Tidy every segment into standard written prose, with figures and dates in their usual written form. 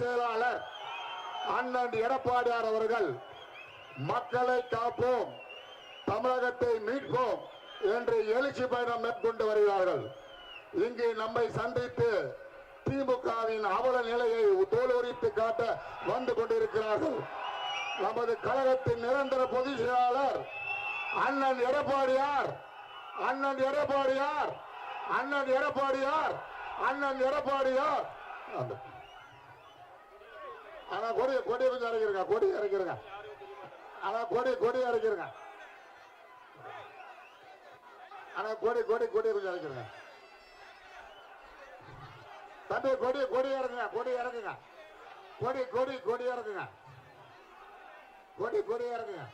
செயலாளர் அண்ணன் எடப்பாடியார் அவர்கள் மக்களை காப்போம், தமிழகத்தை மீட்போம் என்று எழுச்சி பயணம் மேற்கொண்டு வருகிறார்கள். இங்கே நம்மை சந்தித்து திமுகவின் அவல நிலையை தோலுரித்து காட்ட வந்து கொண்டிருக்கிறார்கள். நமது கழகத்தின் நிரந்தர பொதுச் செயலாளர் அண்ணன் எடப்பாடியார் அண்ணன் எடப்பாடியார் அண்ணன் எடப்பாடியார் அண்ணன் எடப்பாடியார் ஆனா கொடி கொடி கொஞ்சம் இறக்கிருங்க, கொடி இறக்கிருங்க, ஆனா கொடி கொடி இறக்கிருங்க, ஆனா கொடி கொடி கொடி கொஞ்சம் இறக்கிருங்க தம்பி, கொடி கொடி இறக்குங்க, கொடி இறக்குங்க, கொடி கொடி கொடி இறக்குங்க, கொடி கொடி இறக்குங்க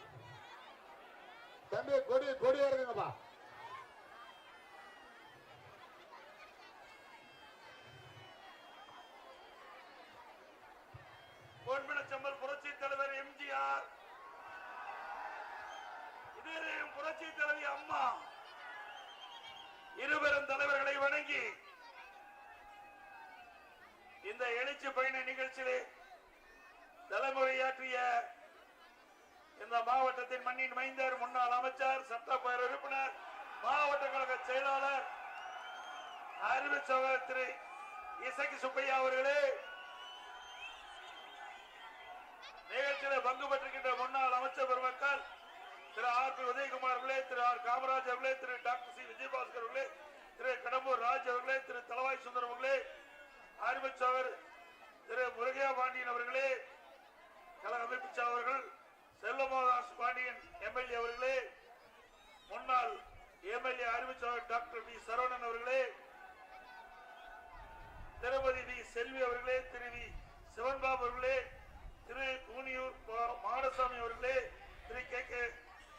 தம்பி, கொடி கொடி இறக்குங்கப்பா. பொன்மனச்செம்மல் புரட்சி தலைவர் எம்ஜிஆர், இதயம் புரட்சி தலைவி அம்மா இருவரும் தலைவர்களை வணங்கி இந்த எழுச்சி பயண நிகழ்ச்சியிலே தலைமுறையாற்றிய இந்த மாவட்டத்தின் மண்ணின் மைந்தர், முன்னாள் அமைச்சர், சட்டப்பேரவை உறுப்பினர், மாவட்ட கழக செயலாளர் அறிவு சகோதரர் திரு இசக்கி சுப்பையா அவர்களே, நிகழ்ச்சியில் பங்கு பெற்றிருக்கின்ற முன்னாள் அமைச்சர் பெருமக்கள் திரு ஆர் பி உதயகுமார் அவர்களே, திரு ஆர் காமராஜ் அவர்களே, திரு டாக்டர் சி விஜயபாஸ்கர் அவர்களே, திரு கடம்பூர் ராஜ் அவர்களே, திரு தலவாய் சுந்தரம் அவர்களே, அறிவிச்சவர் திரு முருகையா பாண்டியன் அவர்களே, கழக அமைப்பு அவர்கள், செல்வமோதாஸ் பாண்டியன் எம்எல்ஏ அவர்களே, முன்னாள் எம்எல்ஏ அறிவிச்சவர் டாக்டர் வி சரவணன் அவர்களே, திருமதி வி செல்வி அவர்களே, திரு வி சிவன்பாபு அவர்களே, திரு கூனியூர் மாடசாமி அவர்களே, திரு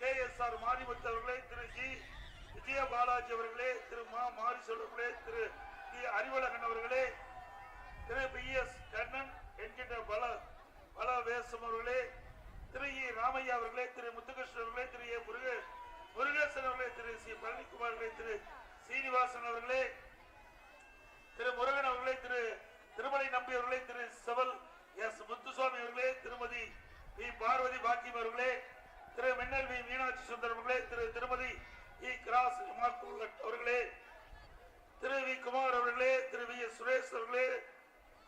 கே எஸ் ஆர் மாரிமுத்து அவர்களே, திரு ஜி விஜய பாலாஜி அவர்களே, திரு மா மாரிசெல்வம் அவர்களே, திரு டி அறிவழகன் அவர்களே, திரு பி எஸ் கண்ணன் என்கின்ற பலவேசம் அவர்களே, திரு இ ராமையா அவர்களே, திரு முத்துகிருஷ்ணன் அவர்களே, திரு ஏ முருகேசன் அவர்களே, திரு சி பழனிக்குமார் அவர்களே, திரு சீனிவாசன் அவர்களே, திரு முருகன் அவர்களே, திரு திருமலை நம்பி அவர்களே, திரு செவல் எஸ் முத்துசுவாமி அவர்களே, திருமதி வி பார்வதி பாக்கியம் அவர்களே, திரு மின்னல் வி மீனாட்சி சுந்தரம் அவர்களே, திரு திருமதி இ கிராஸ் அவர்களே, திரு வி குமார் அவர்களே, திரு வி எஸ் சுரேஷ் அவர்களே,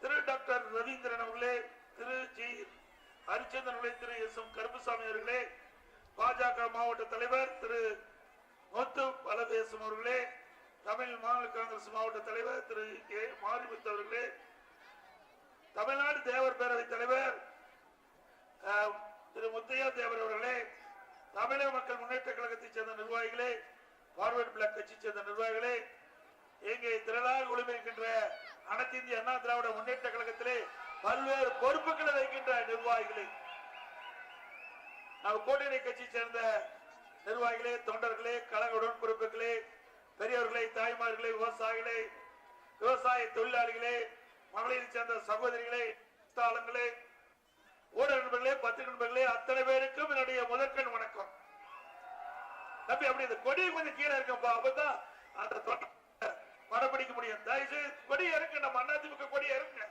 திரு டாக்டர் ரவீந்திரன் அவர்களே, திரு ஜி ஹரிச்சந்திரன் அவர்களே, திரு எஸ் எம் கருப்புசாமி அவர்களே, பாஜக மாவட்ட தலைவர் திரு முத்து பலவேசம் அவர்களே, தமிழ் மாநில காங்கிரஸ் மாவட்ட தலைவர் திரு கே மாரிமுத்து அவர்களே, தமிழ்நாடு தேவர் பேரவை தலைவர் திரு முத்தையா தேவர் அவர்களே, தமிழக மக்கள் முன்னேற்ற கழகத்தைச் சேர்ந்த நிர்வாகிகளே, பார்வர்ட் பிளாக் கட்சியை சேர்ந்த நிர்வாகிகளே, இங்கே திரளாக குழுமிருக்கின்ற அனைத்து இந்திய அண்ணா திராவிட முன்னேற்ற கழகத்திலே பல்வேறு பொறுப்புகளை வைக்கின்ற நிர்வாகிகளே, நம்ம கூட்டணி கட்சியை சேர்ந்த நிர்வாகிகளே, தொண்டர்களே, கழக உடன்பிறப்புகளே, பெரியவர்களே, தாய்மார்களே, விவசாயிகளே, விவசாய தொழிலாளிகளே, மகளிரை சேர்ந்த சகோதரிகளே, தாளங்களே, ஊடக நண்பர்களே, பத்திரிகை நண்பர்களே, அத்தனை பேருக்கும் என்னுடைய முதற்கண் வணக்கம். தம்பி அப்படி இந்த கொடி கொஞ்சம் கீழே இருக்கப்பா, அப்பதான் அந்த படம் பிடிக்க முடியும். தயவுசெய்து கொடி இறக்கு, நம்ம அதிமுக கொடி இறக்குங்க,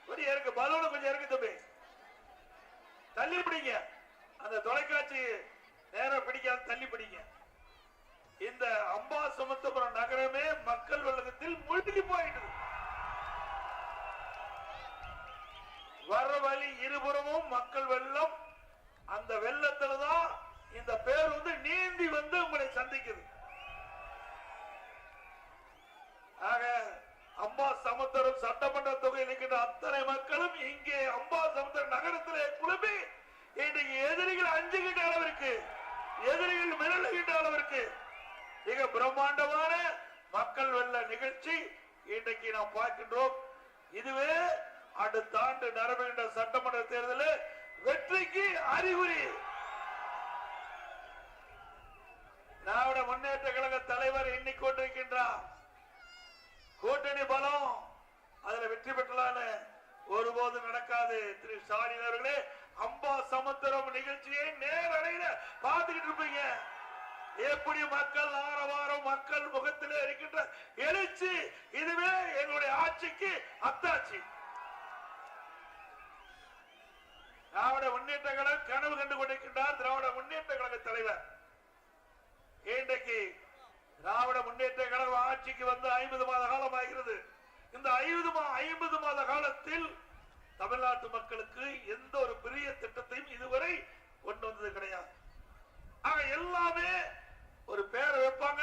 கொடி இறக்கு, பலூன கொஞ்சம் இறக்கு தம்பி, தள்ளி பிடிங்க, அந்த தொலைக்காட்சி நேரம் பிடிக்காத தள்ளி பிடிங்க. இந்த அம்பா சமுத்திரபுரம் நகரமே மக்கள் வெள்ளத்தில் மூழ்கி போயிட்டு, வர வழி இருபுறமும் மக்கள் வெள்ளம், அந்த வெள்ளத்துலதான் இந்த பேர் வந்து நீந்தி வந்து உங்களை சந்திக்குது. ஆக அம்பா சமுத்திரம் சட்டமன்ற தொகையில் இருக்கின்ற அத்தனை மக்களும் இங்கே அம்பா சமுத்திரம் நகரத்திலே குழுமி இன்றைக்கு எதிரிகள் அஞ்சுகின்ற அளவிற்கு, எதிரிகள் மிரளுகின்ற அளவிற்கு மிக பிரம்மாண்டமான மக்கள் வெள்ள நிகழ்ச்சி இன்றைக்கு நாம் பார்க்கின்றோம். இதுவே அடுத்த ஆண்டு நடைபெறுகின்ற சட்டமன்ற தேர்தலில் வெற்றிக்கு அறிகுறி. திராவிட முன்னேற்ற கழக தலைவர் எண்ணிக்கொண்டிருக்கின்றார். கூட்டணி பலம் அதுல வெற்றி பெற்றலான்னு ஒருபோது நடக்காது. திரு ஸ்டாலின் அவர்களே, அம்பா சமுத்திரம் நிகழ்ச்சியை நேரடியில பார்த்துக்கிட்டு இருப்பீங்க. எப்படி மக்கள் ஆரவாரம், மக்கள் முகத்திலே இருக்கின்ற எழுச்சி, இதுவே எங்களுடைய ஆட்சிக்கு அத்தாட்சி. திராவிட முன்னேற்ற கழகம் கனவு கண்டு கொண்டிருக்கின்றார் திராவிட முன்னேற்ற கழக தலைவர். இன்றைக்கு திராவிட முன்னேற்ற கழகம் ஆட்சிக்கு வந்து 50 மாத காலம் ஆகிறது. இந்த 50 மாத காலத்தில் தமிழ்நாட்டு மக்களுக்கு எந்த ஒரு பெரிய திட்டத்தையும் இதுவரை கொண்டு வந்தது கிடையாது. ஆக எல்லாமே ஒரு பேரை வைப்பாங்க,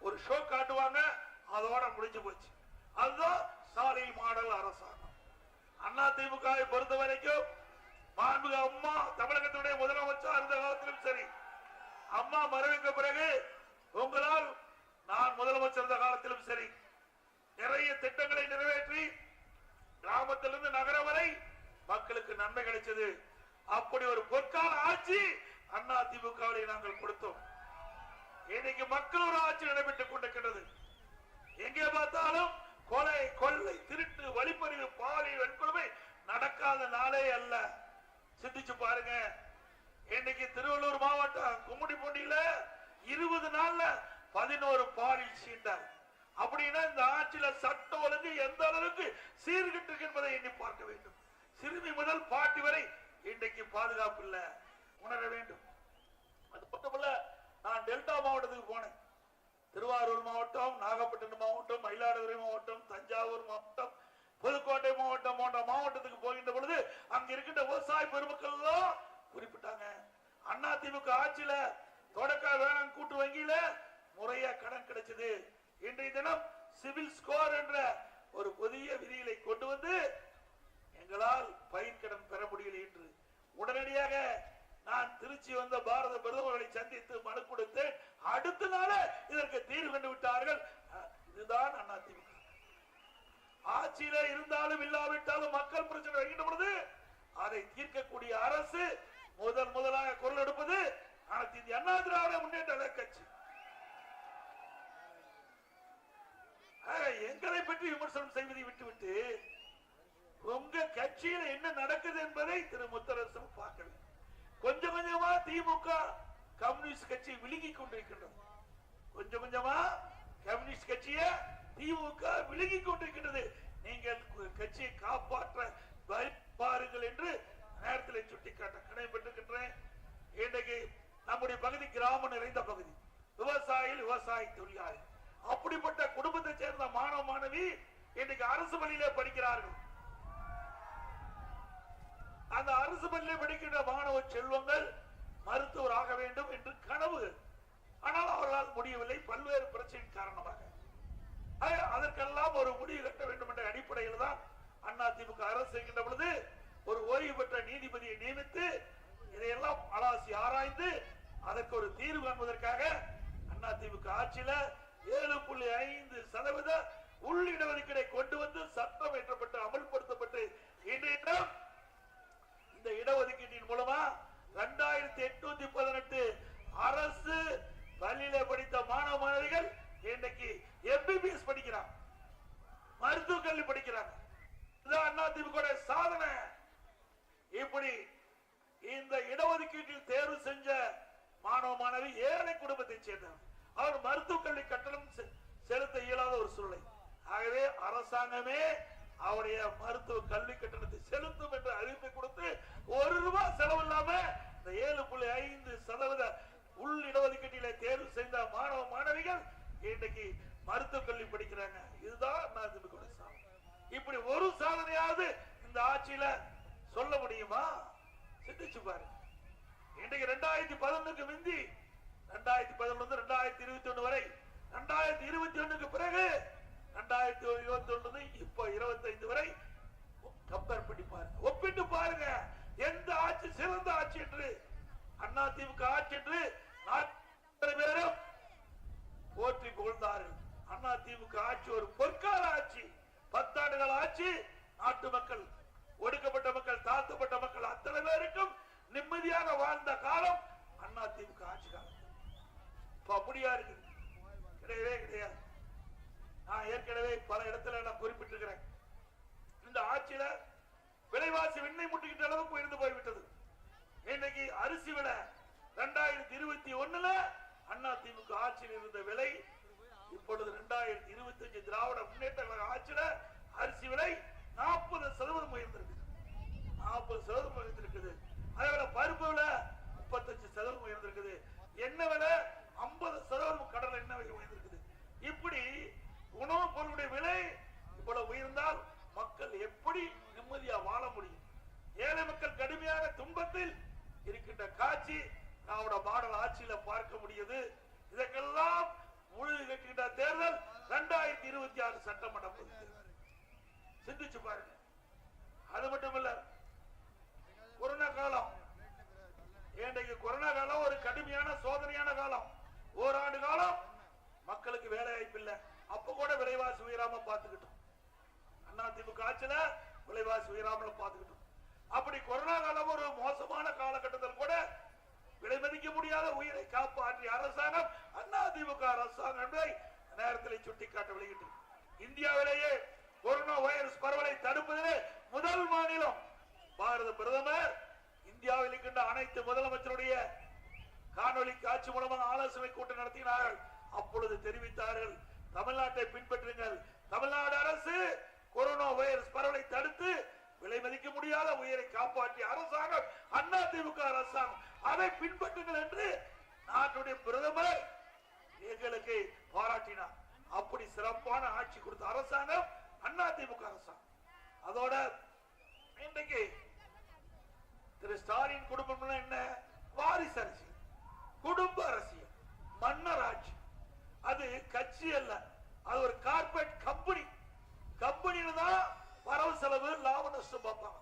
ஒரு ஷோ காட்டுவாங்க, அதோட முடிஞ்சு போச்சு. அதுதான் சாலை மாடல் அரசாங்கம். அதிமுகவை பொறுத்த வரைக்கும் மாண்புமிகு அம்மா தமிழகத்துடைய முதலமைச்சர் இருந்த காலத்திலும் சரி, அம்மா மறைவுக்கு பிறகு உங்களால் நான் முதலமைச்சர் இருந்த காலத்திலும் சரி நிறைய திட்டங்களை நிறைவேற்றி கிராமத்திலிருந்து நகரம் வரை மக்களுக்கு நன்மை கிடைச்சது. அப்படி ஒரு பொற்கால ஆட்சி அதிமுகவை நாங்கள் கொடுத்தோம். இன்னைக்கு மக்கள் ஒரு ஆட்சி நடைபெற்றுக் கொண்டிருக்கிறது. எங்கே பார்த்தாலும் கொலை, கொள்ளை, திருட்டு, வழிப்பறிவு, பாலியல் வன்கொடுமை நடக்காத நாளே அல்ல. சிந்திச்சு பாருங்க. இன்னைக்கு திருவள்ளூர் மாவட்டம் கும்மிடிப்பூண்டியில 20 நாள்ல 11 பாலியல் சீண்டார். அப்படின்னா இந்த ஆட்சியில சட்ட ஒழுங்கு எந்த அளவுக்கு சீர்கிட்டு என்பதை எண்ணி பார்க்க வேண்டும். சிறுமி முதல் பாட்டி வரை இன்றைக்கு பாதுகாப்பு இல்ல, உணர வேண்டும். அது மட்டுமல்ல, நான் டெல்டா மாவட்டத்துக்கு போனேன். திருவாரூர் மாவட்டம், நாகப்பட்டினம் மாவட்டம், மயிலாடுதுறை மாவட்டம், தஞ்சாவூர் மாவட்டம், புதுக்கோட்டை மாவட்டம் போன்ற மாவட்டத்துக்கு போகின்ற பொழுது அங்க இருக்கின்ற விவசாய பெருமக்கள் எல்லாம் குறிப்பிட்டாங்க, அதிமுக ஆட்சியில தொடக்க வேளாண் கூட்டு வங்கியில முறையா கடன் கிடைச்சது. இன்றைய தினம் சிவில் ஸ்கோர் என்ற ஒரு புதிய விதிகளை கொண்டு வந்து எங்களால் பயிர்க்கடன் பெற முடியல என்று உடனடியாக நான் திருச்சி வந்த பாரத பிரதமர்களை சந்தித்து மனு கொடுத்தேன். அடுத்த நாள இதற்கு தீர்வு கண்டு விட்டார்கள். இதுதான் அதிமுக ஆட்சியில இருந்தாலும் இல்லாவிட்டாலும் மக்கள் பிரச்சனை வருகின்ற பொழுது அதை தீர்க்கக்கூடிய அரசு முதலாக குரல் எடுப்பது அனைத்து இந்திய அண்ணா திராவிட முன்னேற்ற கட்சி. எங்களை பற்றி விமர்சனம் செய்வதை விட்டுவிட்டு உங்க கட்சியில என்ன நடக்குது என்பதை திரு முத்தரசன் பார்க்க வேண்டும். கொஞ்சம் கொஞ்சமா திமுக கம்யூனிஸ்ட் கட்சி விழுங்கி கொண்டிருக்கின்றது. கொஞ்சம் கொஞ்சமா கம்யூனிஸ்ட் கட்சிய திமுக விழுங்கி கொண்டிருக்கின்றது. நீங்கள் கட்சியை காப்பாற்ற பாருங்கள் என்று நேரத்தில் சுட்டிக்காட்ட கடமைப்பட்டிருக்கின்றேன். இன்றைக்கு நம்முடைய பகுதி கிராமம் நிறைந்த பகுதி, விவசாய தொழிலாளி, அப்படிப்பட்ட குடும்பத்தை சேர்ந்த மாணவ மாணவி இன்றைக்கு அரசு பள்ளியிலே படிக்கிறார்கள். அந்த அரசு பள்ளியில் படிக்கின்ற மாணவ செல்வங்கள் மருத்துவர் ஆக வேண்டும் என்று கனவு. ஆனால் அவர்களால் முடியவில்லை, பல்வேறு பிரச்சனையின் காரணமாக. அதற்கெல்லாம் ஒரு முடிவு கட்ட வேண்டும் என்ற அடிப்படையில் தான் அதிமுக அரசு செய்கின்ற பொழுது ஒரு ஓய்வு பெற்ற நீதிபதியை நியமித்து இதையெல்லாம் அலாசி ஆராய்ந்து அதற்கு ஒரு தீர்வு காண்பதற்காக அதிமுக ஆட்சியில 7.5% உள்ளிடஒதுக்கீடை கொண்டு வந்து சட்டம் ஏற்றப்பட்டு அமல்படுத்தப்பட்டு இன்றைய இந்த இடஒதுக்கீட்டின் மூலமா 2818 அரசு பள்ளியில படித்த மாணவ மாணவிகள் இன்றைக்கு எம்பிபிஎஸ் படிக்கிறாங்க, மருத்துவ கல்வி படிக்கிறாங்க. இதுதான் அதிமுக சாதனை. இப்படி இந்த இடஒதுக்கீட்டில் தேர்வு செஞ்ச மாணவ மாணவி ஏழை குடும்பத்தை சேர்ந்தவர். அவர் மருத்துவ கல்வி கட்டணம் செலுத்த இயலாத ஒரு சூழ்நிலை. ஆகவே அரசாங்கமே அவருடைய மருத்துவ கல்வி கட்டணத்தை செலுத்தும் என்று அறிவிப்பை கொடுத்து ₹1 செலவு இல்லாம இந்த 7.5% உள் இடஒதுக்கீட்டில தேர்வு செய்த மாணவ மாணவிகள் இன்றைக்கு மருத்துவ கல்வி படிக்கிறாங்க. இதுதான் அதிமுக சாதனை. இப்படி ஒரு சாதனையாவது இந்த ஆட்சியில சொல்ல முடியுமா? சிந்திச்சு பாருங்க. இன்றைக்கு 2011க்கு முந்தி 2011 2021 வரை, 2021க்கு பிறகு 2021 இப்ப 25 வரை கம்பேர் பண்ணி பாருங்க, ஒப்பிட்டு பாருங்க. எந்த ஆட்சி சிறந்த ஆட்சி என்று அதிமுக ஆட்சி என்று பேரும் போற்றி புகழ்ந்தார்கள். அதிமுக ஆட்சி ஒரு பொற்கால ஆட்சி, 10 ஆண்டுகள் ஆட்சி. நாட்டு மக்கள், ஒடுக்கப்பட்ட மக்கள், தாழ்த்தப்பட்ட மக்கள் அத்தனை பேருக்கும் நிம்மதியாக வாழ்ந்த காலம் அதிமுக ஆட்சி காலம். அப்படியா இருக்கு? கிடையவே கிடையாது. நான் ஏற்கனவே பல இடத்துல நான் குறிப்பிட்டிருக்கிறேன். இந்த ஆட்சியில விலைவாசி விண்ணை முட்டிக்கிட்ட அளவுக்கு உயர்ந்து போய்விட்டது. இன்னைக்கு அரிசி விலை 2021 அதிமுக ஆட்சியில் இருந்த விலை இப்பொழுது 2025 திராவிட முன்னேற்ற கழக ஆட்சியில அரிசி விலை 40% உயர்ந்திருக்கு. 40% உயர்ந்திருக்குது. மக்கள் கடுமையான துன்பத்தில் இருக்கின்ற காட்சி திராவிட மாடல் ஆட்சியில பார்க்க முடியுது. இதற்கெல்லாம் முழு கட்டுகின்ற தேர்தல் 2026 சட்டமன்ற தேர்தல். சிந்திச்சு பாருங்க. அது மட்டுமல்ல, கொரோனா காலம், இன்றைக்கு கொரோனா காலம் ஒரு கடுமையான சோதனையான காலம். ஓராண்டு காலம் மக்களுக்கு வேலை வாய்ப்பு இல்லை. அப்ப கூட விலைவாசி உயராம பார்த்துக்கிட்டோம். அதிமுக ஆட்சியில விலைவாசி உயராமல பார்த்துக்கிட்டோம். அப்படி கொரோனா காலம் ஒரு மோசமான காலகட்டத்தில் கூட விலை மதிக்க முடியாத உயிரை காப்பாற்றிய அரசாங்கம் அதிமுக அரசாங்கம் என்பதை நேரத்தில் சுட்டிக்காட்ட வெளியிட்டு, இந்தியாவிலேயே கொரோனா வைரஸ் பரவலை தடுப்பதிலே முதல் மாநிலம் பாரத பிரதமர் இந்தியாவில் இருக்கின்ற அனைத்து முதலமைச்சருடைய காணொலி காட்சி மூலமாக ஆலோசனை கூட்டம் நடத்தினார்கள். அப்பொழுது தெரிவித்தார்கள், தமிழ்நாட்டை பின்பற்றுங்கள். தமிழ்நாடு அரசு கொரோனா வைரஸ் பரவலை தடுத்து விலை மதிக்க முடியாத உயிரை காப்பாற்றிய அரசாங்கம் அதிமுக அரசாங்கம், அதை பின்பற்றுங்கள் என்று நாட்டுடைய பிரதமர் எங்களுக்கு பாராட்டினார். அப்படி சிறப்பான ஆட்சி கொடுத்த அரசாங்கம் அதிமுக அரசாங்கம். அதோட இன்றைக்கு திரு ஸ்டாலின் குடும்பம் என்ன? வாரிசு அரசியல், குடும்ப அரசியல், மன்னர் ஆட்சி. அது கட்சி அல்ல, அது ஒரு கார்பரேட் கம்பெனி. கம்பெனியில தான் வரவு செலவு லாப நஷ்டம் பார்ப்பாங்க.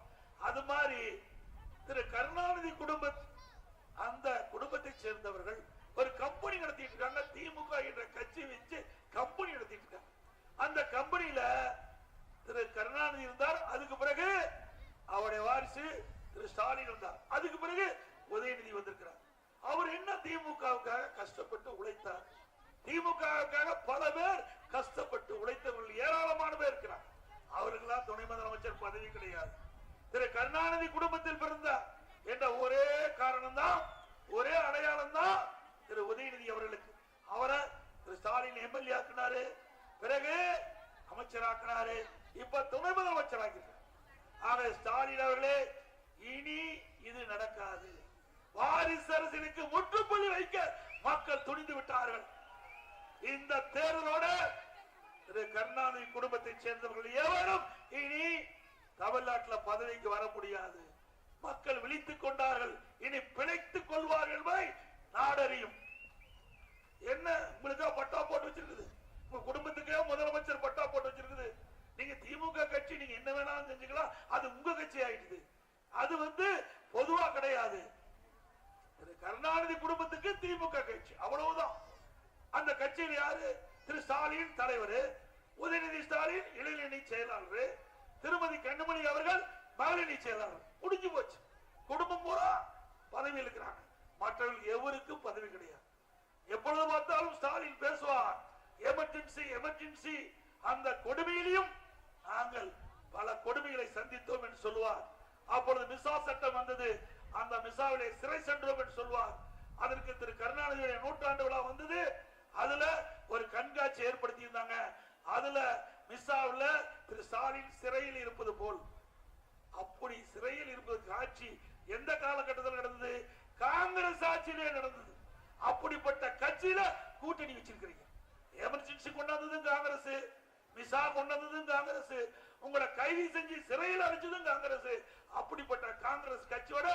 அது மாதிரி திரு கருணாநிதி அந்த குடும்பத்தை சேர்ந்தவர்கள் ஒரு கம்பெனி நடத்திட்டு இருக்காங்க. திமுக என்ற கட்சி வச்சு கம்பெனி நடத்திட்டு இருக்காங்க. அந்த கம்பெனியில திரு கருணாநிதி இருந்தார். அதுக்கு பிறகு அவருடைய வாரிசு திரு ஸ்டாலின் இருந்தார். அதுக்கு பிறகு உதயநிதி வந்திருக்கிறார். அவர் என்ன திமுகவுக்காக கஷ்டப்பட்டு உழைத்தார். திமுகவுக்காக பல பேர் கஷ்டப்பட்டு உழைத்தவர்கள் ஏராளமான பேர் இருக்கிறார். அவர்களெல்லாம் துணை முதலமைச்சர் பதவி கிடையாது. திரு கருணாநிதி குடும்பத்தில் பிறந்தார் என்ற ஒரே காரணம் தான், ஒரே அடையாளம் தான் திரு உதயநிதி அவர்களுக்கு. அவரை திரு ஸ்டாலின் எம்எல்ஏ ஆக்கினாரு, பிறகு அமைச்சராக்கினாரு, இப்ப துணை முதலமைச்சர் ஆக்கிறார். ஆக ஸ்டாலின் அவர்களே, இனி இது நடக்காது. வாரிசு அரசியலுக்கு முற்றுப்புள்ளி வைக்க மக்கள் துணிந்து விட்டார்கள். இந்த தேர்தலோட திரு கருணாநிதி குடும்பத்தை சேர்ந்தவர்கள் எவரும் இனி தமிழ்நாட்டில் பதவிக்கு வர முடியாது. மக்கள் விழித்துக் கொண்டார்கள். இனி பிழைத்துக் கொள்வார்கள் என்பதை நாடறியும். என்ன உங்களுக்கு பட்டா போட்டு வச்சிருக்குது, உங்க குடும்பத்துக்கே முதலமைச்சர் பட்டா போட்டு வச்சிருக்குது. நீங்க திமுக கட்சி, நீங்க என்ன வேணாலும் செஞ்சுக்கலாம், அது உங்க கட்சி ஆயிடுது. அது பொதுவா கிடையாது. கருணாநிதி குடும்பத்துக்கு திமுக கட்சி, அவ்வளவுதான். அந்த கட்சியில் யாரு? திரு ஸ்டாலின் தலைவர், உதயநிதி ஸ்டாலின் இளைஞரணி செயலாளர், திருமதி கண்ணுமணி அவர்கள் மகளிரணி செயலாளர். முடிஞ்சு போச்சு. குடும்பம் பூரா பதவி இருக்கிறாங்க. மற்றவர்கள் எவருக்கும் பதவி கிடையாது. எப்பொழுது பார்த்தாலும் ஸ்டாலின் பேசுவார், எமர்ஜென்சி எமர்ஜென்சி. அந்த கொடுமையிலும் நாங்கள் பல கொடுமைகளை சந்தித்தோம் என்று சொல்லுவார். அப்பொழுது மிசா சட்டம் வந்தது, அந்த மிசாவிலே சிறை சென்றோம் என்று சொல்வார். அதற்கு திரு கருணாநிதியுடைய 100ஆண்டு விழா வந்தது. அதுல ஒரு கண்காட்சி ஏற்படுத்தி இருந்தாங்க. அதுல மிசாவில் திரு ஸ்டாலின் சிறையில் இருப்பது போல், அப்படி சிறையில் இருப்பது காட்சி எந்த காலகட்டத்தில் நடந்தது? காங்கிரஸ் ஆட்சியிலே நடந்தது. அப்படிப்பட்ட கட்சியில கூட்டணி வச்சிருக்கிறீங்க. எமர்ஜென்சி கொண்டாந்ததும் காங்கிரஸ், மிசா கொண்டாந்ததும் காங்கிரஸ், உங்களை கைது செஞ்சு சிறையில் அடைச்சதும் காங்கிரஸ். அப்படிப்பட்ட காங்கிரஸ் கட்சியோட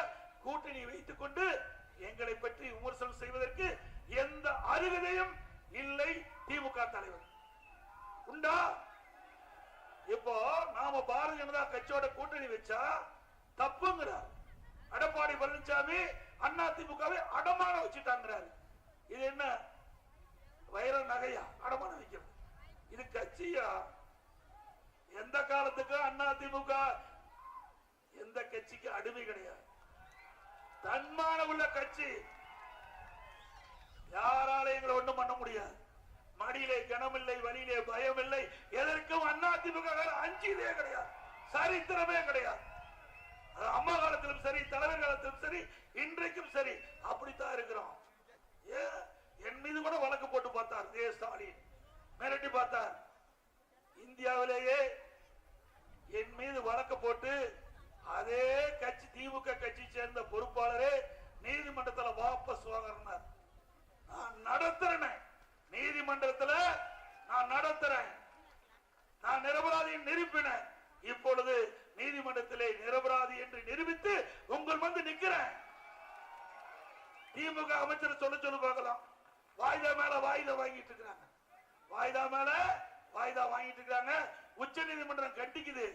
கூட்டணி வைத்துக் கொண்டு எங்களை பற்றி விமர்சனம் செய்வதற்கு எந்த அருகதையும் இல்லை திமுக தலைவர். உண்டா? இப்போ நாம பாரதிய ஜனதா கட்சியோட கூட்டணி வச்சா தப்புங்கிறார். எடப்பாடி பழனிசாமி அதிமுகவை அடமான வச்சுட்டாங்கிறாரு. இது என்ன வைர நகையா அடமானம் வைக்கிறது? இது கட்சியா? எந்த காலத்துக்கு அதிமுக எந்த கட்சிக்கு அடிமை கிடையாது. தன்மான உள்ள கட்சி. யாரால எங்களை ஒண்ணும் பண்ண முடியாது. மடியிலே கனமில்லை, வழியிலே பயம் இல்லை. எதற்கும் அதிமுக அஞ்சிலே கிடையாது, சரித்திரமே கிடையாது. அம்மா காலத்திலும் சரி, தலைவர் காலத்திலும் சரி, இன்றைக்கும் சரி, அப்படித்தான் இருக்கிறோம். என் மீது கூட வழக்கு போட்டு பார்த்தார் ஸ்டாலின், மிரட்டி பார்த்தார். இந்தியாவிலேயே என் மீது வழக்கு போட்டு அதே கட்சி திமுக கட்சி சேர்ந்த பொறுப்பாளரே நீதிமன்றத்தில் வாபஸ் வாங்கினார். நான் நடத்துறேன், நீதிமன்றத்தில் நான் நடத்துறேன், நான் நிரபராதியின் நிரூபினேன். இப்பொழுது நீதி நீதிமன்றத்திலே நிரபராதி என்று நிரூபித்து உங்கள் வந்து நிக்கிறேன். திமுக அமைச்சர் சொல்ல பார்க்கலாம். வாய்தா மேல வாய்தா வாங்கிட்டு இருக்காங்க, வாய்தா மேல வாய்தா வாங்கிட்டு இருக்காங்க. உச்ச நீதிமன்றம் கண்டிக்குது.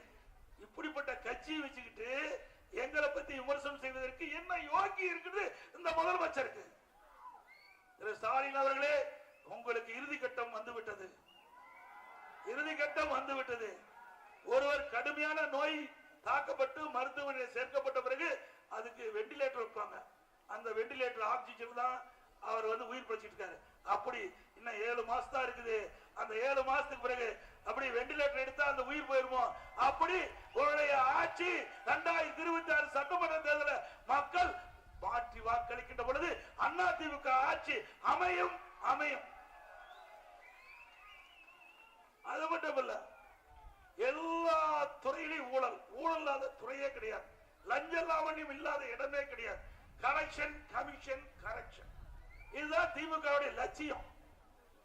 இப்படிப்பட்ட கட்சியை வச்சுக்கிட்டு எங்களை பத்தி விமர்சனம் செய்வதற்கு என்ன யோகி இருக்குது இந்த முதலமைச்சருக்கு? திரு ஸ்டாலின் அவர்களே, உங்களுக்கு இறுதி கட்டம் வந்துவிட்டது, இறுதி கட்டம் வந்துவிட்டது. ஒருவர் கடுமையான நோய் தாக்கப்பட்டு மருத்துவமனையில் சேர்க்கப்பட்ட பிறகு அதுக்கு வெண்டிலேட்டர் வைப்பாங்க. அந்த வெண்டிலேட்டர் ஆக்சிஜன் தான் அவர் வந்து உயிர் பிழைச்சிட்டு இருக்காரு. அப்படி இன்னும் 7 மாசம் தான் இருக்குது. அந்த 7 மாசத்துக்கு பிறகு அப்படி வெண்டிலேட்டர் எடுத்தா அந்த உயிர் போயிருமோ? அப்படி உங்களுடைய ஆட்சி 2026 சட்டமன்ற தேர்தலில் மக்கள் மாற்றி வாக்களிக்கின்ற பொழுது அதிமுக ஆட்சி அமையும் அமையும். அது மட்டும் இல்ல, எல்லா துறையிலும் ஊழல், ஊழல் இல்லாத துறையே கிடையாது. லஞ்ச லாவண்யம் இல்லாத இடமே கிடையாது. கரெக்ஷன், கமிஷன், கரெக்ஷன், இதுதான் திமுகவுடைய லட்சியம்.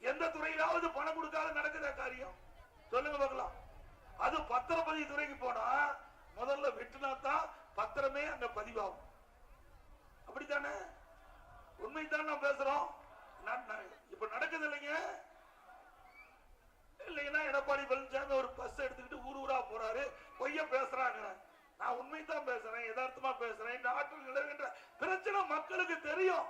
எந்த துறையிலாவது பணம் கொடுக்காத நடக்குதா காரியம்? சொல்லுங்க பார்க்கலாம். அது பத்திரப்பதிவு துறைக்கு போனா முதல்ல வெட்டினா தான் பத்திரமே அங்க பதிவாகும். அப்படித்தானே? உண்மைதான் நான் பேசுறோம். இப்ப நடக்குது இல்லைங்க. இல்லைன்னா எடப்பாடி பழனிசாமி ஒரு பஸ் எடுத்துக்கிட்டு ஊர் ஊரா போறாரு, பொய்ய பேசுறாங்க. நான் உண்மைதான் பேசுறேன், யதார்த்தமா பேசுறேன். இந்த ஆற்றில் நிலவுகின்ற பிரச்சனை மக்களுக்கு தெரியும்,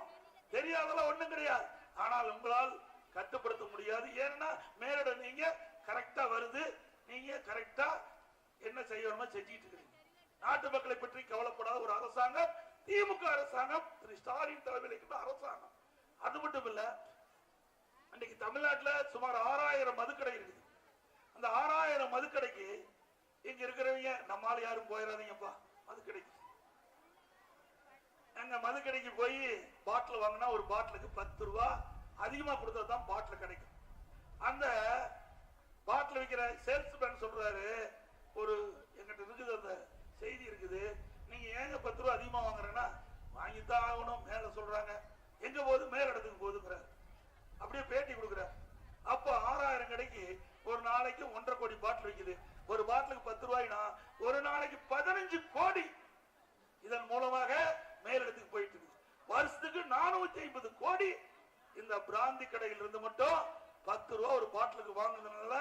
தெரியாதெல்லாம் ஒண்ணும் கிடையாது. ஆனால் உங்களால் கட்டுப்படுத்த முடியாது. ஏன்னா மேலிட நீங்க கரெக்டா வருது, நீங்க கரெக்டா என்ன செய்யணுமோ செஞ்சிட்டு இருக்கீங்க. நாட்டு மக்களை பற்றி கவலைப்படாத ஒரு அரசாங்கம் திமுக அரசாங்கம், திரு ஸ்டாலின் தலைமையில் இருக்கின்ற அரசாங்கம். அது மட்டும் இல்ல, இன்னைக்கு தமிழ்நாட்டில் சுமார் 6000 மதுக்கடை இருக்குது. அந்த 6000 மதுக்கடைக்கு இங்க இருக்கிறவங்க நம்மால யாரும் போயிடாதீங்கப்பா மதுக்கடைக்கு. எங்க மதுக்கடைக்கு போய் பாட்டில் வாங்கினா ஒரு பாட்டிலுக்கு 10 ரூபாய் அதிகமா கொடுத்தா தான் பாட்டில் கிடைக்கும். அந்த பாட்டில் விற்கிற சேல்ஸ்மேன் சொல்றாரு, ஒரு எங்கிட்ட இருக்குது அந்த செய்தி இருக்குது, நீங்க ஏங்க 10 ரூபாய் அதிகமா வாங்குறேன்னா வாங்கித்தான் ஆகணும் மேல சொல்றாங்க. எங்க போகுது? மேல இடத்துக்கு போகுதுங்கிறார். அப்படியே பேட்டி கொடுக்குறார். அப்ப 6000 கடைக்கு ஒரு நாளைக்கு 1.5 கோடி பாட்டில் விற்குது. ஒரு பாட்டிலுக்கு 10 ரூபாய்னா ஒரு நாளைக்கு 15 கோடி இதன் மூலமாக மேலிடத்துக்கு போயிட்டு இருக்கு. வருஷத்துக்கு 450 கோடி இந்த பிராந்தி கடையில் இருந்து மட்டும் 10 ரூபாய் ஒரு பாட்டிலுக்கு வாங்குறதுனால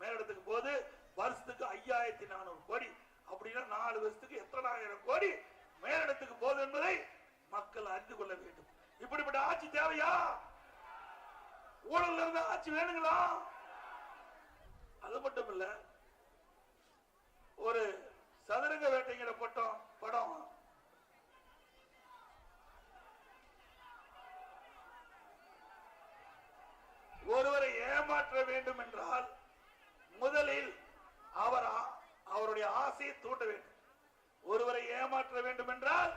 மேலிடத்துக்கு போது. வருஷத்துக்கு 5400 கோடி. அப்படின்னா 4 வருஷத்துக்கு எத்தனாயிரம் கோடி மேலிடத்துக்கு போகுது என்பதை மக்கள் அறிந்து கொள்ள வேண்டும். இப்படிப்பட்ட ஆட்சி தேவையா? ஊழல் இருந்த ஆட்சி வேணுங்களா? அது மட்டும் இல்ல, ஒரு சதுரங்க வேட்டைங்கிற படம் ஒருவரை ஏமாற்ற வேண்டும் என்றால் முதலில் அவருடைய ஆசையை தூண்ட வேண்டும். ஒருவரை ஏமாற்ற வேண்டும் என்றால்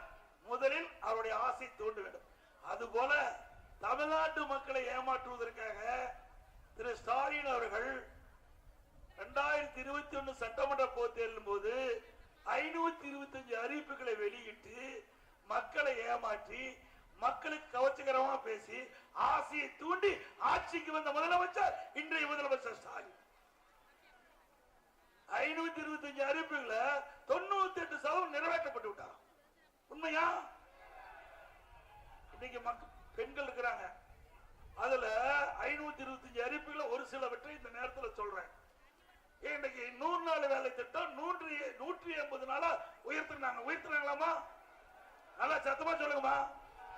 முதலில் அவருடைய ஆசையை தூண்ட வேண்டும். அதுபோல தமிழ்நாட்டு மக்களை ஏமாற்றுவதற்காக திரு ஸ்டாலின் அவர்கள் 2021 சட்டமன்ற பொதுத் தேர்தலின் போது 525 அறிவிப்புகளை வெளியிட்டு மக்களை ஏமாற்றி மக்களுக்கு கவர்ச்சிகரமாக பேசி ஆசையை தூண்டி ஆட்சிக்கு வந்த முதலமைச்சர் இன்றைய முதலமைச்சர் ஸ்டாலின். 525 அறிவிப்புகளை 98% நிறைவேற்றப்பட்டு விட்டார். உண்மையா? இன்னைக்கு பெண்கள் இருக்கிறாங்க, அதுல 525 அறிவிப்புகளை ஒரு சிலவற்றை இந்த நேரத்தில் சொல்றேன். இன்னைக்கு 100 நாள் வேலை திட்டம் 180 நாளா உயர்த்தினாங்களாமா? நல்லா சத்தமா சொல்லுங்கம்மா.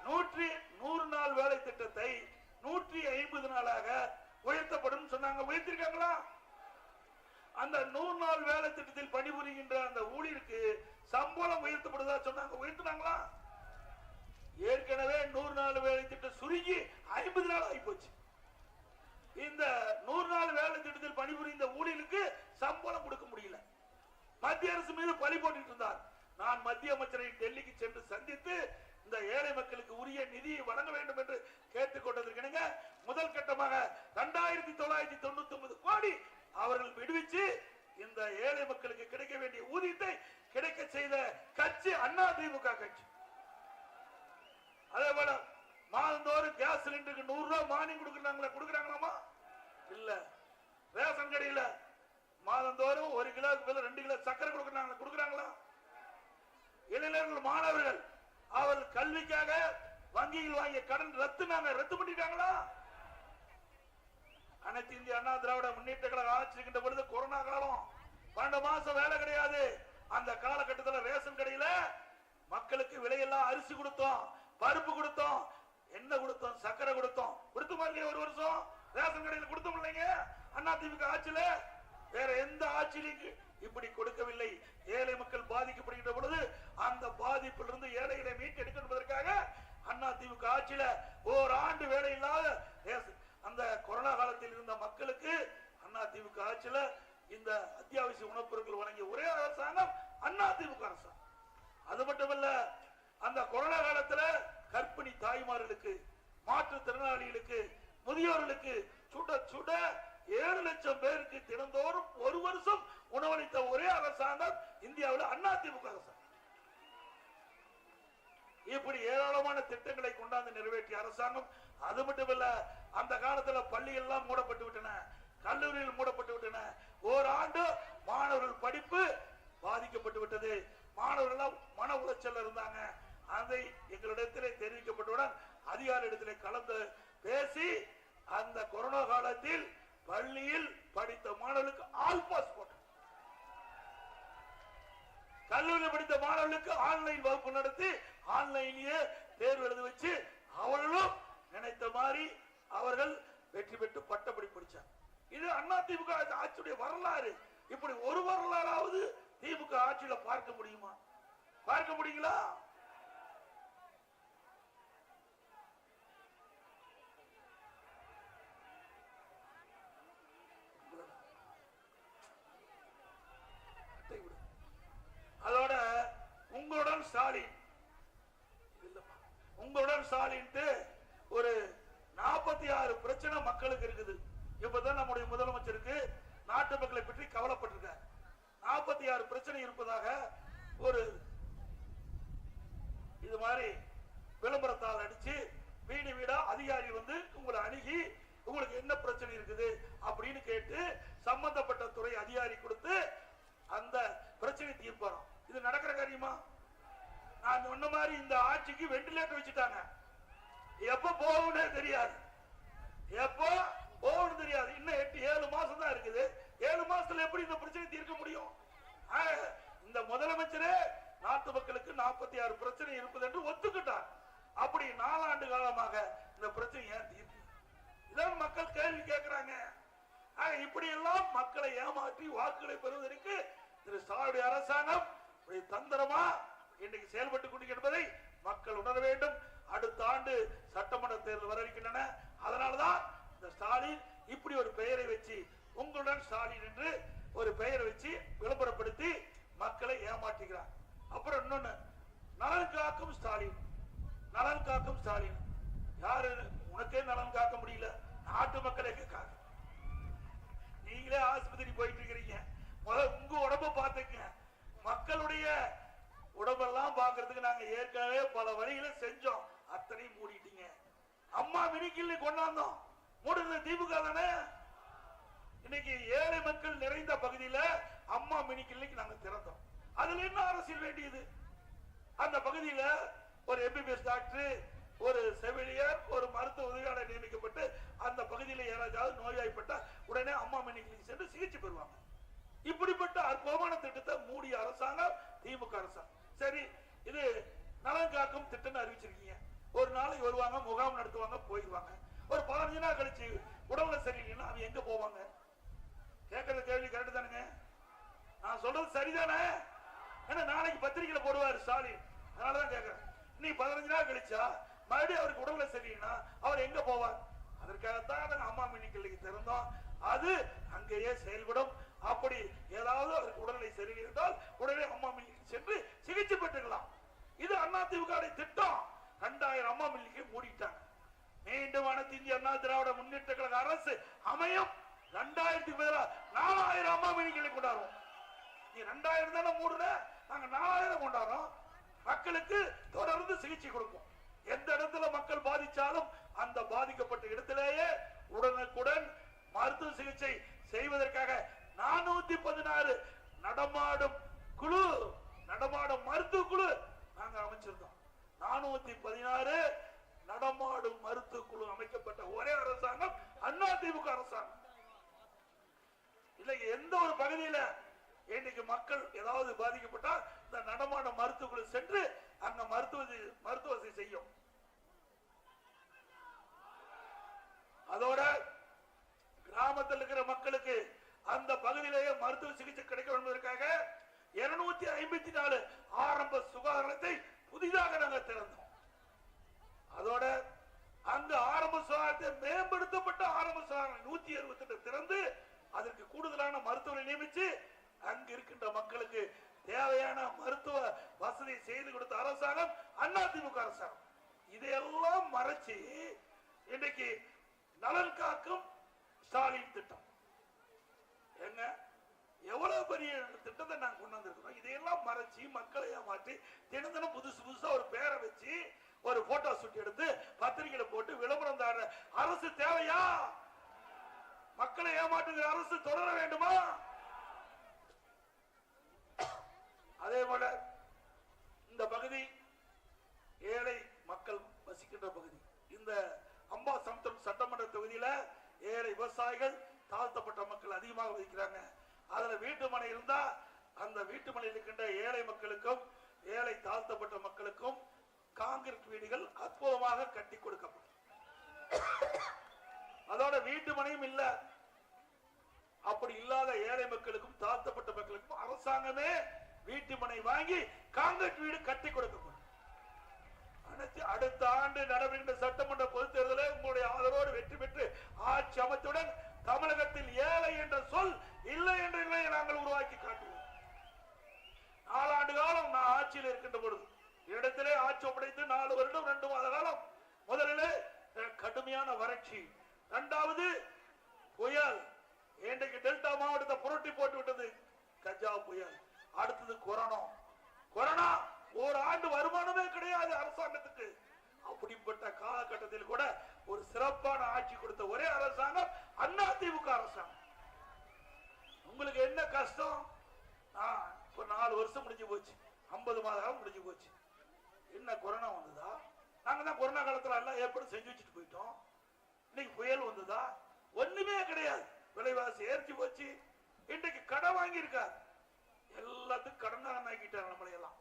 100 நாள் வேலை திட்டத்தை 150 நாளாக உயர்த்தப்படும் சொன்னாங்க. உயர்த்திருக்காங்களா? அந்த 100 நாள் வேலை திட்டத்தில் பணிபுரிகின்ற அந்த ஊழியருக்கு சம்பளம் உயர்த்தப்படுதா சொன்னாங்க. உயர்த்தினாங்களா? ஏற்கனவே 100 நாள் வேலை திட்டம் சுருங்கி 50 நாள் ஆகி போச்சு. இந்த 100 நாள் வேலை திட்டத்தில் பணிபுரிந்த ஊழியருக்கு சம்பளம் கொடுக்க முடியல. மத்திய அரசு மீது பழி போட்டு இருந்தார். நான் மத்திய அமைச்சரை டெல்லிக்கு சென்று சந்தித்து இந்த ஏழை மக்களுக்கு உரிய நிதியை வழங்க வேண்டும் என்று கேட்டுக்கொண்டதற்கு முதல் கட்டமாக 2999 கோடி அவர்கள் விடுவிச்சு இந்த ஏழை மக்களுக்கு கிடைக்க வேண்டிய ஊதியத்தை கிடைக்க செய்த கட்சி அதிமுக கட்சி. அதே போல மாதந்தோறும் கேஸ் சிலிண்டருக்கு 100 ரூபாய் மானியம் கொடுக்கறாங்களாமா? இல்ல. ரேஷன் கடையில மாதந்தோறும் 1 கிலோக்கு மேல 2 கிலோ சக்கரை கொடுக்கறாங்களா? இளைஞர்கள் மாணவர்கள் அவர்கள் கல்விக்காக வங்கியில் வாங்கிய கடன் ரத்து பண்ணிட்டாங்களா? அனைத்து இந்திய அண்ணா திராவிட முன்னேற்ற கழக ஆட்சி இருக்கின்ற பொழுது கொரோனா காலம் 12 மாசம் வேலை கிடையாது. அந்த காலகட்டத்தில் ரேஷன் கடையில மக்களுக்கு விலையெல்லாம் அரிசி கொடுத்தோம், பருப்பு கொடுத்தோம், என்ன கொடுத்தோம், சக்கரை கொடுத்தோம். கொடுத்துமா இல்லையா? ஒரு வருஷம் ரேஷன் கடையில் கொடுத்தோம் இல்லைங்க அண்ணா திமுக ஆட்சியில. வேற எந்த ஆட்சியிலும் இப்படி கொடுக்கவில்லை. ஏழை மக்கள் பாதிக்கப்படுகின்ற பொழுது அந்த பாதிப்பிலிருந்து ஏழைகளை மீட்டெடுப்பதற்காக அண்ணா திமுக ஆட்சியில ஓராண்டு வேலை இல்லாத அந்த கொரோனா காலத்தில் இருந்த மக்களுக்கு அண்ணா திமுக ஆட்சியில இந்த அத்தியாவசிய உணவுப் பொருட்கள் வழங்கிய ஒரே அரசாங்கம் அண்ணா திமுக அரசாங்கம். அது மட்டுமல்ல, அந்த கொரோனா காலத்துல கர்ப்பிணி தாய்மார்களுக்கு, மாற்றுத்திறனாளிகளுக்கு, முதியோர்களுக்கு சுட சுட 7 லட்சம் பேருக்கு தினந்தோறும் ஒரு வருஷம் உணவளித்த ஒரே அரசாங்கம் இந்தியாவில் அண்ணா திமுக அரசாங்கம். இப்படி ஏராளமான திட்டங்களை கொண்டாந்து நிறைவேற்றிய அரசாங்கம். அது மட்டுமல்ல, அந்த காலத்துல பள்ளிகள் எல்லாம் மூடப்பட்டு விட்டன, கல்லூரிகள் மூடப்பட்டு விட்டன. ஓராண்டு மாணவர்கள் படிப்பு பாதிக்கப்பட்டு விட்டது. மாணவர்கள் மன உளைச்சல் இருந்தாங்க. அதை எங்களிடத்திலே தெரிவிக்கப்பட்டவுடன் அதிகாரியிடத்திலே கலந்து பேசி அந்த கொரோனா காலத்தில் பள்ளியில் படித்த மாணவர்களுக்கு ஆல் பாஸ் போட்டோம். கல்லூரியில் படித்த மாணவர்களுக்கு ஆன்லைன் வகுப்பு நடத்தி ஆன்லைனிலே தேர்வு எழுத வச்சு அவர்களும் நினைத்த மாதிரி அவர்கள் வெற்றி பெற்று பட்டப்படி படிச்சார். இது அண்ணா திமுக ஆட்சியுடைய வரலாறு. இப்படி ஒரு வரலாறாவது திமுக ஆட்சியில பார்க்க முடியுமா? பார்க்க முடியுங்களா? அதோட உங்களுடன் ஸ்டாலின் ஒரு 46 பிரச்சனை மக்களுக்கு இருக்குது. இப்பதான் நம்முடைய முதலமைச்சருக்கு நாட்டு மக்களை பற்றி கவலைப்பட்டிருக்கார். 46 பிரச்சனை இருப்பதாக ஒரு இது மாதிரி விளம்பரத்தால் அடிச்சு வீடு வீடா அதிகாரி வந்து உங்களை அணுகி உங்களுக்கு என்ன பிரச்சனை இருக்குது அப்படின்னு கேட்டு சம்பந்தப்பட்ட துறை அதிகாரி கொடுத்து அந்த பிரச்சனை தீர்ப்பாராம். இது நடக்கிற காரியமா? நான் சொன்ன மாதிரி இந்த ஆட்சிக்கு வெண்டிலேட்டர் வச்சுட்டாங்க. எப்ப போகும்னே தெரியாது, எப்போ போகணும் தெரியாது. இன்னும் 7 மாசம் தான் இருக்குது. 7 மாசத்துல எப்படி இந்த பிரச்சனை தீர்க்க முடியும்? இந்த முதலமைச்சரே நாட்டு மக்களுக்கு 46 பிரச்சனை இருப்பது என்று ஒத்துக்கிட்டார். அப்படி 4 ஆண்டு காலமாக இந்த பிரச்சனை ஏன் தீர்க்கு? இதான் மக்கள் கேள்வி கேட்கிறாங்க. இப்படி எல்லாம் மக்களை ஏமாற்றி வாக்குகளை பெறுவதற்கு திரு ஸ்டாலின் அரசாங்கம் தந்திரமா இன்னைக்கு செயல்பட்டுக் கொண்டிருப்பதை மக்கள் உணர வேண்டும். அடுத்த ஆண்டு சட்டமன்ற தேர்தல் வர இருக்கின்றன. அதனால்தான் இந்த ஸ்டாலின் இப்படி ஒரு பெயரை வச்சு உங்களுடன் ஸ்டாலின் என்று ஒரு பெயரை வச்சு விளம்பரப்படுத்தி மக்களை ஏமாற்றுகிறார். அப்புறம் இன்னொன்னு, நலன் காக்கும் ஸ்டாலின், நலன் காக்கும் ஸ்டாலின். யாரு உனக்கே நலன் காக்க முடியல, நாட்டு மக்களை காக்க. நீங்களே ஆஸ்பத்திரி போயிட்டு இருக்கிறீங்க, முதல்ல உங்க உடம்ப பாத்துக்க. மக்களுடைய உடம்பெல்லாம் பாக்குறதுக்கு நாங்க ஏற்கனவே பல வழிகளை செஞ்சோம், அத்தனையும் மூடிட்டீங்க. அம்மா மினிக்கில் கொண்டாந்தோம், மூடுறது திமுக தானே. இன்னைக்கு ஏழை மக்கள் நிறைந்த பகுதியில அம்மா மினிக்கிளிக்கு நாங்க திறந்தோம். அதுல என்ன அரசியல் வேண்டியது? அந்த பகுதியில ஒரு எம்பிபிஎஸ் டாக்டர், ஒரு செவிலியர், ஒரு மருத்துவ உதவியாளர் நியமிக்கப்பட்டு அந்த பகுதியில் யாராவது நோய்வாய்ப்பட்ட உடனே அம்மா மினிக்கிளிக்கு சென்று சிகிச்சை பெறுவாங்க. இப்படிப்பட்ட அற்புதமான திட்டத்தை மூடிய அரசாங்கம் திமுக அரசாங்கம். சரி, இது நலன் காக்கும் திட்டம் அறிவிச்சிருக்கீங்க. ஒரு நாளைக்கு வருவாங்க, முகாம் நடத்துவாங்க, போயிடுவாங்க. ஒரு 15 நாள் கழிச்சு உடம்புல சரியில்லைன்னா அவங்க எங்க போவாங்க? கேட்கற கேள்வி கரெக்ட் தானுங்க? நான் சொல்றது சரிதானே? ஏன்னா நாளைக்கு பத்திரிகையில போடுவார் ஸ்டாலின், அதனாலதான் கேட்கிறேன். நீ 15 நாள் கழிச்சா மறுபடியும் அவருக்கு உடம்புல சரியில்லைன்னா அவர் எங்க போவார்? அதற்காகத்தான் அம்மா மினிக்கிளிக்கு திறந்தோம். அது அங்கேயே செயல்படும். அப்படி ஏதாவது அவருக்கு உடல்நிலை சரியில்லைன்றால் உடனே அம்மா மினிக்கு சென்று சிகிச்சை பெற்றுக்கலாம். இது அதிமுக திட்டம். 2000 அம்மா மில்லிக்கு மூடிட்டாங்க. மீண்டும் அனைத்து இந்திய அண்ணா திராவிட முன்னேற்ற கழக அரசு அமையும். 2000க்கு பதிலா 4000 அம்மா மில்லிகளை கொண்டாடுவோம். நீ 2000 தானே மூடுன, நாங்க 4000 கொண்டாடுறோம். மக்களுக்கு தொடர்ந்து சிகிச்சை கொடுப்போம். எந்த இடத்துல மக்கள் பாதிச்சாலும் அந்த பாதிக்கப்பட்ட இடத்திலேயே உடனுக்குடன் மருத்துவ சிகிச்சை செய்வதற்காக 416 நடமாடும் குழு, நடமாடும் மருத்துவ குழு 416 நடமாடும் மருத்துவ குழு அமைக்கப்பட்ட ஒரே அரசாங்கம் அதிமுக அரசாங்கம். இல்ல எந்த ஒரு பகுதியில இன்னைக்கு மக்கள் ஏதாவது பாதிக்கப்பட்டா இந்த நடமாட மருத்துவ குழு சென்று அங்க மருத்துவ செய்யும். அதோட கிராமத்தில் இருக்கிற மக்களுக்கு அந்த பகுதியிலேயே மருத்துவ சிகிச்சை கிடைக்கும் என்பதற்காக 254 ஆரம்ப சுகாதாரத்தை புதிதாக நாங்கள் திறந்தோம். அதோட அந்த ஆரம்ப சுகாதாரத்தை மேம்படுத்தப்பட்ட ஆரம்ப சுகாதாரம் 168 திறந்து அதற்கு கூடுதலான மருத்துவரை நியமித்து அங்கு இருக்கின்ற மக்களுக்கு தேவையான மருத்துவ வசதி செய்து கொடுத்த அரசாங்கம் அதிமுக அரசாங்கம். இதையெல்லாம் மறைச்சு இன்னைக்கு நலன் காக்கும் ஸ்டாலின் திட்டம் எங்க எவ்வளவு பெரிய திட்டத்தை நாங்க கொண்டு வந்திருக்கிறோம். இதையெல்லாம் மறைச்சு மக்களை ஏமாற்றி தினம் புதுசா ஒரு பேரை வச்சு ஒரு போட்டோ ஷூட் எடுத்து பத்திரிகையில போட்டு விளம்பரம் தர அரசு தேவையா? மக்களை ஏமாற்றுகிற அரசு தொடர வேண்டுமா? அதே போல இந்த பகுதி ஏழை மக்கள் வசிக்கின்ற பகுதி. இந்த அம்பாசமுத்திரம் சட்டமன்ற தொகுதியில ஏழை விவசாயிகள் தாழ்த்தப்பட்ட மக்கள் அதிகமாக வசிக்கிறாங்க. அதுல வீட்டு மனை இருந்தா அந்த வீட்டு மனையில் இருக்கின்ற ஏழை மக்களுக்கும் ஏழை தாழ்த்தப்பட்ட மக்களுக்கும் காங்கிரீட் வீடுகள் அற்புதமாக கட்டி கொடுக்கப்படும். அதோட வீட்டு மனையும் இல்ல, அப்படி இல்லாத ஏழை மக்களுக்கும் தாழ்த்தப்பட்ட மக்களுக்கும் அரசாங்கமே வீட்டு மனை வாங்கி காங்கிரீட் வீடு கட்டி கொடுக்கப்படும். அடுத்த ஆண்டு நடைபெறுகின்ற சட்டமன்ற பொதுத் தேர்தலில் உங்களுடைய ஆதரவோடு வெற்றி பெற்று ஆட்சி அமைத்துடன் தமிழகத்தில் ஏழை என்ற சொல் இல்லை என்ற நிலையை நாங்கள் உருவாக்கி காட்டுவோம். 4 ஆண்டு காலம் நான் ஆட்சியில் இருக்கின்ற பொழுது இடத்திலே ஆட்சி ஒப்படைத்து 4 வருடம் 2 மாத காலம் முதலிலே கடுமையான வறட்சி, 2வது புயல், இன்றைக்கு டெல்டா மாவட்டத்தை புரட்டி போட்டு விட்டது கஜா புயல், அடுத்தது கொரோனா ஒரு ஆண்டு வருமானமே கிடையாது அரசாங்கத்துக்கு. அப்படிப்பட்ட காலகட்டத்தில் கூட ஒரு சிறப்பான ஆட்சி கொடுத்த ஒரே அரசாங்கம் அதிமுக அரசாங்கம். உங்களுக்கு என்ன கஷ்டம்? 4 வருஷம் முடிஞ்சு போச்சு, 50 மாத காலம் முடிஞ்சு போச்சு. என்ன கொரோனா வந்ததா? நாங்க தான் கொரோனா காலத்துல எல்லாம் ஏற்பாடு செஞ்சு வச்சுட்டு போயிட்டோம். இன்னைக்கு புயல் வந்ததா? ஒண்ணுமே கிடையாது. விலைவாசி ஏறிச்சு போச்சு. இன்றைக்கு கடன் வாங்கி இருக்காரு, எல்லாத்துக்கும் கடன் ஆக்கிட்டார் நம்மளையெல்லாம்.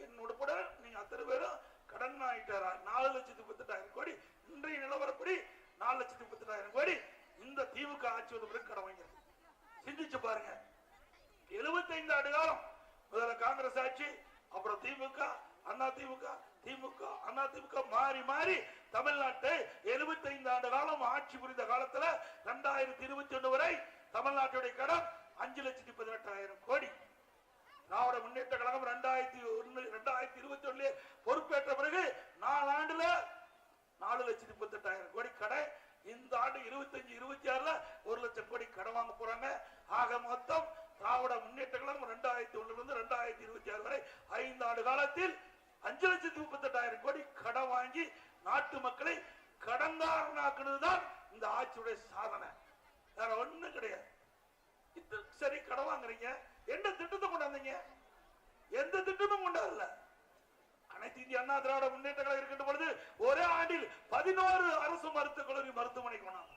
என்னோட கூட நீங்க அத்தனை பேரும் கடன் ஆகிட்டாரா? 4,38,000 கோடி இன்றைய நிலவரப்படி 4,38,000 கோடி இந்த திமுக ஆட்சி வந்த பிறகு கடன் வாங்கி சிந்திச்சு பாருங்க. 75 ஆண்டு காலம் முதல்ல காங்கிரஸ் ஆட்சி, அப்புறம் திமுக, அதிமுக மாறி மாறி தமிழ்நாட்டை 75 ஆண்டு காலம் ஆட்சி புரிந்த காலத்துல 2021 வரை தமிழ்நாட்டுடைய கடன் 5,18,000 கோடி. திராவிட முன்னேற்ற கழகம் 2021 பொறுப்பேற்ற பிறகு 4 ஆண்டுல 4,38,000 கோடி கடன். இந்த ஆண்டு 25-26 1 லட்சம் கோடி கடன் வாங்க போறாங்க. ஆக மொத்தம் திராவிட முன்னேற்ற கழகம் 2001 2026 வரை 5 ஆண்டு காலத்தில் 5,38,000 கோடி கடன் வாங்கி நாட்டு மக்களை கடன்காரனாக்குனதுதான் இந்த ஆட்சியுடைய சாதனை, வேற ஒண்ணும் கிடையாது. சரி, கடன் வாங்குறீங்க, என்ன திட்டத்தை கொண்டாந்தீங்க? எந்த திட்டமும் கொண்டாடல. அனைத்து இந்திய அண்ணா திராவிட முன்னேற்ற கழகம் இருக்கின்ற பொழுது ஒரே ஆண்டில் 11 அரசு மருத்துவக் கல்லூரி மருத்துவமனை கொண்டாந்து,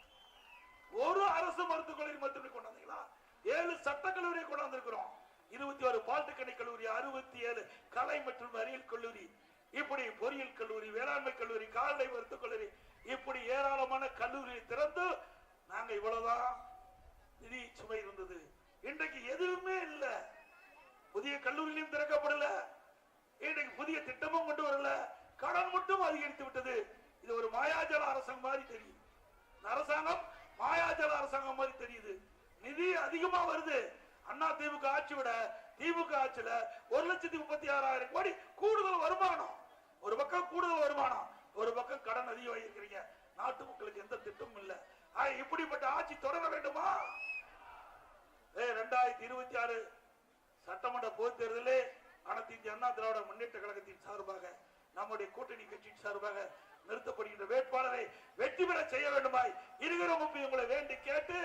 ஒரு அரசு மருத்துவக் கல்லூரி மருத்துவமனை கொண்டாந்தீங்களா? 7 சட்டக்கல்லூரியை கொண்டாந்துருக்கிறோம், 21 பாலிடெக்னிக் கல்லூரி, 67 கலை மற்றும் அறிவியல் கல்லூரி, இப்படி பொறியியல் கல்லூரி, வேளாண்மை கல்லூரி, கால்நடை மருத்துவக் கல்லூரி, இப்படி ஏராளமான கல்லூரியை திறந்து நாங்க இவ்வளவுதான் நிதி சுமை இருந்தது. இன்றைக்கு எதுவுமே இல்ல, புதிய கல்லூரியிலும் திறக்கப்படல, இன்றைக்கு புதிய திட்டமும் கொண்டு வரல, கடன் மட்டும் அதிகரித்து விட்டது. இது ஒரு மாயாஜால அரசாங்கம் மாதிரி தெரியுது. அரசாங்கம் மாயாஜால அரசாங்கம் மாதிரி தெரியுது. நிதி அதிகமா வருது. அண்ணா திமுக ஆட்சி விட திமுக ஆட்சியில 1,36,000 கோடி கூடுதல் வருமானம். ஒரு பக்கம் கூடுதல் வருமானம், ஒரு பக்கம் கடன் அதிகம் இருக்கிறீங்க. நாட்டு மக்களுக்கு எந்த திட்டமும் இல்ல. இப்படிப்பட்ட ஆட்சி தொடர வேண்டுமா? 2026 சட்டமன்ற பொதுத் தேர்தலே அனைத்து இந்திய அண்ணா திராவிட முன்னேற்ற கழகத்தின் சார்பாக, நம்முடைய கூட்டணி கட்சியின் சார்பாக நிறுத்தப்படுகின்ற வேட்பாளரை வெற்றி பெற செய்ய வேண்டுமாய் இருக்கிறோம் உங்களை வேண்டி கேட்டு,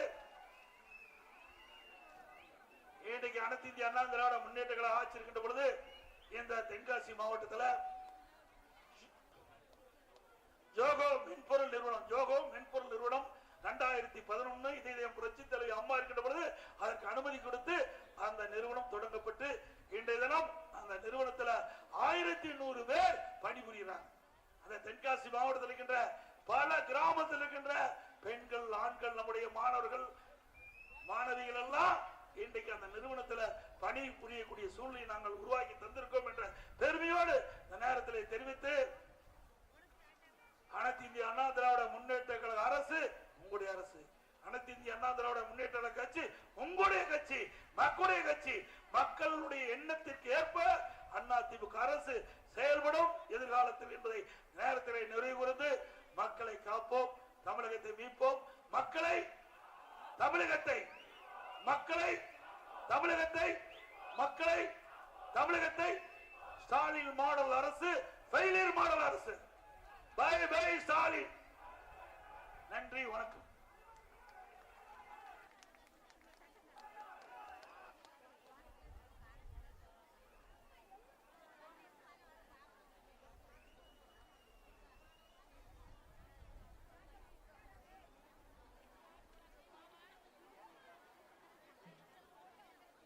இன்றைக்கு அனைத்து இந்திய அண்ணா திராவிட முன்னேற்ற கழக ஆட்சி இருக்கின்ற பொழுது இந்த தென்காசி மாவட்டத்தில் ஜோகோ மென்பொருள் நிறுவனம் 2011 இதயம் புரட்சி தலைவி அம்மா இருக்கின்ற பொழுது அதற்கு அனுமதி கொடுத்து அந்த நிறுவனம் தொடங்கப்பட்டு இன்றைய தினம் அந்த நிறுவனத்தில் 1100 பேர் பணிபுரிகிறாங்க. அந்த தென்காசி மாவட்டத்தில் இருக்கின்ற பல கிராமத்தில் இருக்கின்ற பெண்கள், ஆண்கள், நம்முடைய மாணவர்கள், மாணவிகள் எல்லாம் இன்றைக்கு அந்த நிறுவனத்தில் பணி புரியக்கூடிய சூழ்நிலை நாங்கள் உருவாக்கி தந்திருக்கோம் என்ற பெருமையோடு இந்த நேரத்தில் தெரிவித்து, அனைத்து இந்திய அண்ணா திராவிட முன்னேற்ற கழக அரசு உங்களுடைய அரசு, அனைத்து இந்திய அண்ணா திராவிட முன்னேற்ற கழக கட்சி உங்களுடைய கட்சி, மக்களுடைய கட்சி, மக்களுடைய எண்ணத்திற்கு ஏற்ப அண்ணா திமுக அரசு செயல்படும் எதிர்காலத்தில் என்பதை நேரத்தில் நிறைவு கூர்ந்து, மக்களை காப்போம், தமிழகத்தை மீட்போம், தமிழகத்தை ஸ்டாலின் மாடல் அரசு, ஃபெயிலியர் மாடல் அரசு. Bye bye Stalin. நன்றி, வணக்கம்.